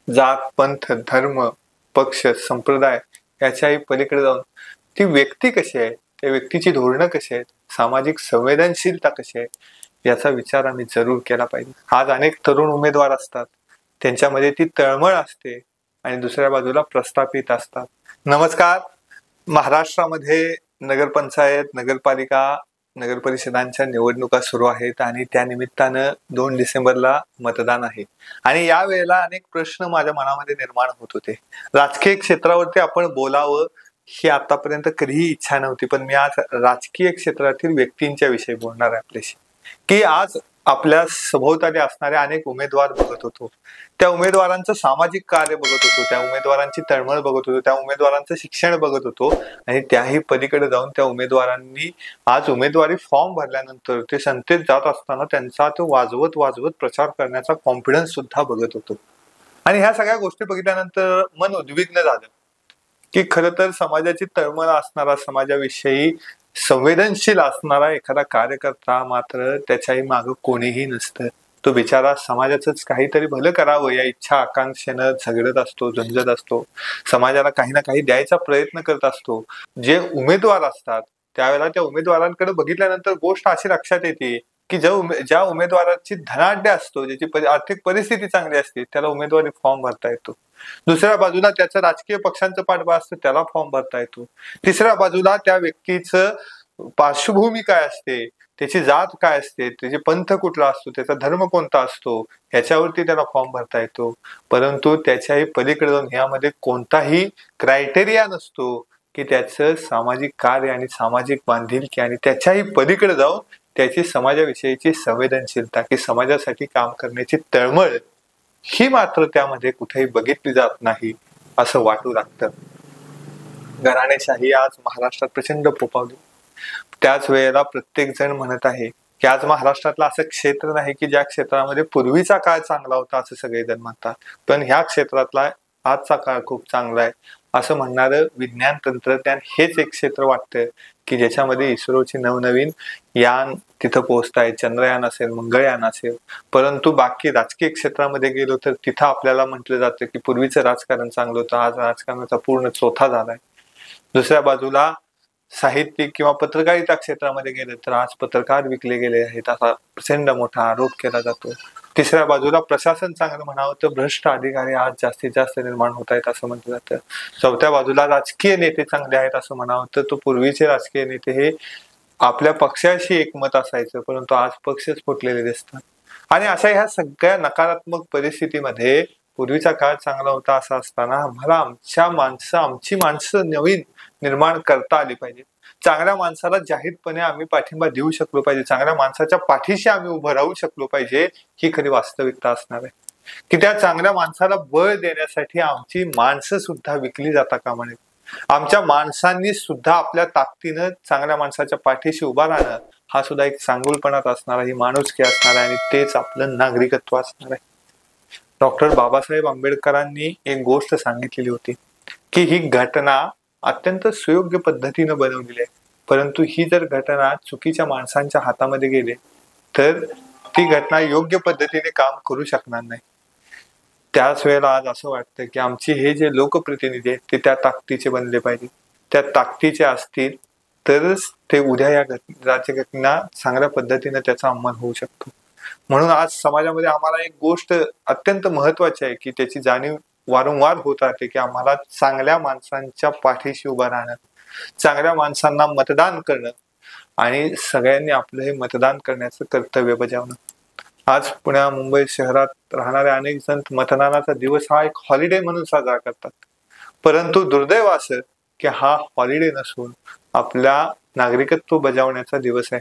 जात, पंथ, धर्म, पक्ष, संप्रदाय याच्याही पलीकडे जाऊन ती व्यक्ती कशी आहे, त्या व्यक्तीची धोरणं कशी आहेत, सामाजिक संवेदनशीलता कशी आहे, याचा विचार आम्ही जरूर केला पाहिजे. आज अनेक तरुण उमेदवार असतात, त्यांच्यामध्ये ती तळमळ असते आणि दुसऱ्या बाजूला प्रस्थापित असतात. नमस्कार. महाराष्ट्रामध्ये नगरपंचायत, नगरपालिका, नगरपरिषदांच्या निवडणुका सुरू आहेत आणि त्या निमित्तानं 2 डिसेंबरला मतदान आहे. आणि या वेळेला अनेक प्रश्न माझ्या मनामध्ये निर्माण होत होते. राजकीय क्षेत्रावरती आपण बोलावं ही आतापर्यंत कधीही इच्छा नव्हती, पण मी आज राजकीय क्षेत्रातील व्यक्तींच्या विषयी बोलणार आहे आपल्याशी. की आज आपल्या सभोवताली असणारे अनेक उमेदवार बघत होतो, त्या उमेदवारांचं सामाजिक कार्य बघत होतो, त्या उमेदवारांची तळमळ बघत होतो, त्या उमेदवारांचं शिक्षण बघत होतो आणि त्याही पलीकडे जाऊन त्या उमेदवारांनी आज उमेदवारी फॉर्म भरल्यानंतर ते संतेत जात असताना त्यांचा तो वाजवत प्रचार करण्याचा कॉन्फिडन्स सुद्धा बघत होतो. आणि ह्या सगळ्या गोष्टी बघितल्यानंतर मन उद्विग्न झालं की खरं तर समाजाची तळमळ असणारा, समाजाविषयी संवेदनशील असणारा एखादा कार्यकर्ता मात्र त्याच्याही मागे कोणीही नसतं. तो बिचारा समाजाचंच काहीतरी भलं करावं या इच्छा आकांक्षेनं झगडत असतो, झंझट असतो, समाजाला काही ना काही द्यायचा प्रयत्न करत असतो. जे उमेदवार असतात त्यावेळेला त्या उमेदवारांकडे बघितल्यानंतर गोष्ट अशी लक्षात येते की ज्या उमेदवाराची धनाढ्य असतो, ज्याची आर्थिक परिस्थिती चांगली असते, त्याला उमेदवारी फॉर्म भरता येतो. दुसऱ्या बाजूला त्याचं राजकीय पक्षांचं पाठबळ असतं, त्याला फॉर्म भरता येतो. तिसऱ्या बाजूला त्या व्यक्तीचं पार्श्वभूमी काय असते, त्याची जात काय असते, त्याचे पंथ कुठला असतो, त्याचा धर्म कोणता असतो, ह्याच्यावरती त्याला फॉर्म भरता येतो. परंतु त्याच्याही पलीकडे जाऊन ह्यामध्ये कोणताही क्रायटेरिया नसतो की त्याचं सामाजिक कार्य आणि सामाजिक बांधिलकी आणि त्याच्याही पलीकडे जाऊन त्याची समाजाविषयीची संवेदनशीलता की समाजासाठी काम करण्याची तळमळ ही मात्र त्यामध्ये कुठेही बघितली जात नाही असं वाटू लागतं. घराणेशाही आज महाराष्ट्रात प्रचंड फोफावली. त्याच वेळेला प्रत्येक जण म्हणत आहे की आज महाराष्ट्रातलं असं क्षेत्र नाही की ज्या क्षेत्रामध्ये पूर्वीचा काळ चांगला होता असं सगळेजण म्हणतात, पण ह्या क्षेत्रातला आजचा काळ खूप चांगला आहे असं म्हणणारं विज्ञान तंत्रज्ञान हेच एक क्षेत्र वाटतं की ज्याच्यामध्ये इस्रोची नवनवीन यान तिथं पोहोचतायत, चंद्रयान असेल, मंगळयान असेल. परंतु बाकी राजकीय क्षेत्रामध्ये गेलो तर तिथं आपल्याला म्हटलं जातं की पूर्वीचं राजकारण चांगलं होतं, आज राजकारणाचा पूर्ण चोथा झालाय. दुसऱ्या बाजूला साहित्यिक किंवा पत्रकारिता क्षेत्रामध्ये गेले तर आज पत्रकार विकले गेले आहेत असा प्रचंड मोठा आरोप केला जातो. तिसऱ्या बाजूला प्रशासन चांगलं म्हणावं तर भ्रष्ट अधिकारी आज जास्तीत जास्त निर्माण होत आहेत असं म्हटलं जातं. चौथ्या बाजूला राजकीय नेते चांगले आहेत असं म्हणावं तर तो पूर्वीचे राजकीय नेते हे आपल्या पक्षाशी एकमत असायचं, परंतु आज पक्षच फुटलेले दिसतात. आणि अशा ह्या सगळ्या नकारात्मक परिस्थितीमध्ये पूर्वीचा काळ चांगला होता असं असताना आम्हाला आमची माणसं नवीन निर्माण करता आली पाहिजे. चांगल्या माणसाला जाहीरपणे आम्ही पाठिंबा देऊ शकलो पाहिजे, चांगल्या माणसाच्या पाठीशी आम्ही उभं राहू शकलो पाहिजे ही खरी वास्तविकता असणार आहे. की त्या चांगल्या माणसाला बळ देण्यासाठी आमची माणसं सुद्धा विकली जाता कामा नये. आमच्या माणसांनी सुद्धा आपल्या ताकदीनं चांगल्या माणसाच्या पाठीशी उभा राहणं हा सुद्धा एक चांगुलपणात असणारा, ही माणुसकी असणार आहे आणि तेच आपलं नागरिकत्व असणार आहे. डॉक्टर बाबासाहेब आंबेडकरांनी एक गोष्ट सांगितलेली होती की ही घटना अत्यंत सुयोग्य पद्धतीनं बनवलेली आहे, परंतु ही जर घटना चुकीच्या माणसांच्या हातामध्ये गेली तर ती घटना योग्य पद्धतीने काम करू शकणार नाही. त्याच वेळेला आज असं वाटतं की आमचे हे जे लोकप्रतिनिधी आहेत ते त्या ताकदीचे बनले पाहिजे. त्या ताकदीचे असतील तरच ते उद्या या राज्यघटना चांगल्या पद्धतीने त्याचा अंमल होऊ शकतो. म्हणून आज समाजामध्ये आम्हाला एक गोष्ट अत्यंत महत्वाची आहे की त्याची जाणीव वारंवार होत राहते की आम्हाला चांगल्या माणसांच्या पाठीशी उभं राहणं, चांगल्या माणसांना मतदान करणं आणि सगळ्यांनी आपलं हे मतदान करण्याचं कर्तव्य बजावणं. आज पुण्या मुंबई शहरात राहणारे अनेक जण मतदानाचा दिवस हा एक हॉलिडे म्हणून साजरा करतात, परंतु दुर्दैव असं की हा हॉलिडे नसून आपल्या नागरिकत्व बजावण्याचा दिवस आहे.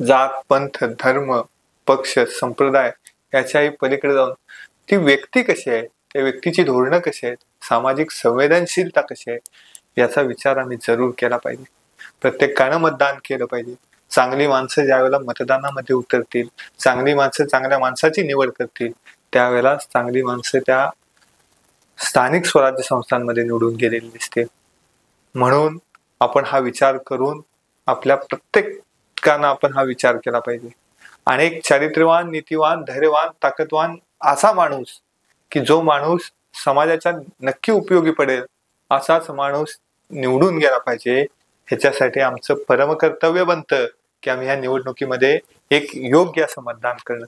जात, पंथ, धर्म, पक्ष, संप्रदाय याच्याही पलीकडे जाऊन ती व्यक्ती कशी आहे, त्या व्यक्तीची धोरणं कशी आहेत, सामाजिक संवेदनशीलता कशी आहे याचा विचार आम्ही जरूर केला पाहिजे. प्रत्येकानं मतदान केलं पाहिजे. चांगली माणसं ज्या वेळेला मतदानामध्ये उतरतील, चांगली माणसं चांगल्या माणसाची निवड करतील, त्यावेळेला चांगली माणसं त्या स्थानिक स्वराज्य संस्थांमध्ये निवडून गेलेली दिसतील. म्हणून आपण हा विचार करून आपल्या प्रत्येकानं आपण हा विचार केला पाहिजे. अनेक चारित्र्यवान, नीतिवान, धैर्यवान, ताकदवान असा माणूस की जो माणूस समाजाच्या नक्की उपयोगी पडेल असाच माणूस निवडून गेला पाहिजे. ह्याच्यासाठी आमचं परमकर्तव्य बनतं की आम्ही ह्या निवडणुकीमध्ये एक योग्य असं मतदान करणं.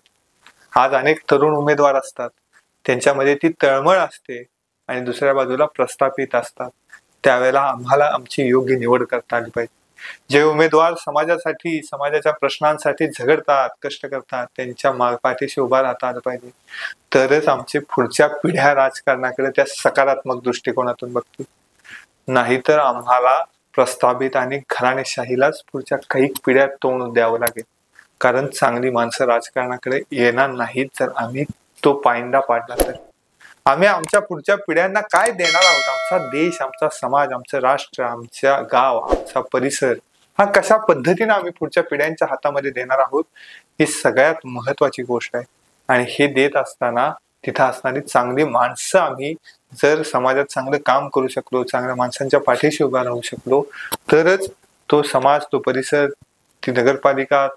आज अनेक तरुण उमेदवार असतात, त्यांच्यामध्ये ती तळमळ असते आणि दुसऱ्या बाजूला प्रस्थापित असतात. त्यावेळेला आम्हाला आमची योग्य निवड करता आली पाहिजे. जे उमेदवार समाजासाठी, समाजाच्या प्रश्नांसाठी झगडतात, कष्ट करतात, त्यांच्या पाठीशी उभा राहता आलं पाहिजे. तरच आमची पुढच्या पिढ्या राजकारणाकडे त्या सकारात्मक दृष्टिकोनातून बघतील. नाहीतर आम्हाला प्रस्थापित आणि घराणेशाहीलाच पुढच्या काही पिढ्या तोंड द्यावं लागेल. कारण चांगली माणसं राजकारणाकडे येणार नाहीत जर आम्ही तो पायंडा पाडला तर. आम्ही आमच्या पुढच्या पिढ्यांना काय देणार आहोत? आमचा देश, आमचा समाज, आमचं राष्ट्र, आमच्या गाव, आमचा परिसर हा कशा पद्धतीने आम्ही पुढच्या पिढ्यांच्या हातामध्ये देणार आहोत, ही सगळ्यात महत्वाची गोष्ट आहे. आणि हे देत असताना तिथं असणारी चांगली माणसं आम्ही जर समाजात चांगलं काम करू शकलो, चांगल्या माणसांच्या पाठीशी उभा राहू शकलो, तरच तो समाज, तो परिसर, ती नगरपालिका,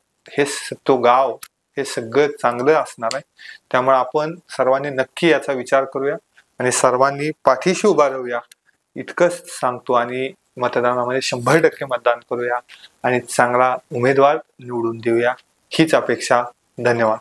तो गाव, हे सगळं चांगलं असणार आहे. त्यामुळे आपण सर्वांनी नक्की याचा विचार करूया आणि सर्वांनी पाठीशी उभा राहूया इतकंच सांगतो. आणि मतदानामध्ये 100% मतदान करूया आणि चांगला उमेदवार निवडून देऊया हीच अपेक्षा. धन्यवाद.